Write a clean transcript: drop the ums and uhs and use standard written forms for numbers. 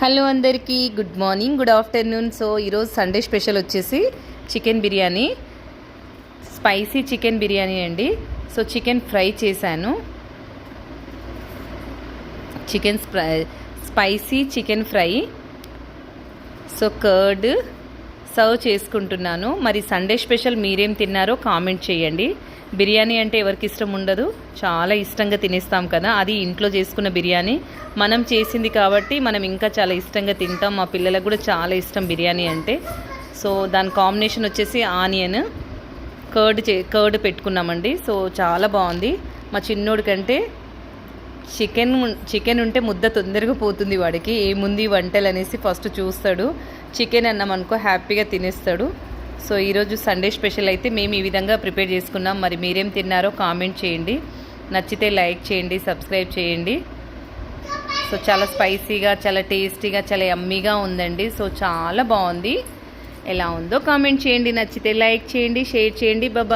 Hello అందరికీ good morning, good afternoon. So ఈరోజు Sunday special వచ్చేసి chicken biryani, spicy chicken biryani అండి. సో చికెన్ ఫ్రై చేశాను, spicy chicken fry. So curd serve చేసుకుంటున్నాను. మరి సండే స్పెషల్ మీరేం తిన్నారో కామెంట్ చేయండి. బిర్యానీ అంటే ఎవరికి ఇష్టం ఉండదు, చాలా ఇష్టంగా తినేస్తాం కదా. అది ఇంట్లో చేసుకున్న బిర్యానీ మనం చేసింది కాబట్టి మనం ఇంకా చాలా ఇష్టంగా తింటాం. మా పిల్లలకు కూడా చాలా ఇష్టం బిర్యానీ అంటే. సో దాని కాంబినేషన్ వచ్చేసి ఆనియన్ కర్డ్ పెట్టుకున్నామండి. సో చాలా బాగుంది. మా చిన్నోడి కంటే చికెన్ ఉంటే ముద్ద తొందరగా పోతుంది వాడికి. ఏముంది వంటలు అనేసి ఫస్ట్ చూస్తాడు. చికెన్ అన్నామనుకో హ్యాపీగా తినేస్తాడు. సో ఈరోజు సండే స్పెషల్ అయితే మేము ఈ విధంగా ప్రిపేర్ చేసుకున్నాం. మరి మీరేం తిన్నారో కామెంట్ చేయండి. నచ్చితే లైక్ చేయండి, సబ్స్క్రైబ్ చేయండి. సో చాలా స్పైసీగా, చాలా టేస్టీగా, చాలా యమ్మీగా ఉందండి. సో చాలా బాగుంది. ఎలా ఉందో కామెంట్ చేయండి. నచ్చితే లైక్ చేయండి, షేర్ చేయండి. బాబా.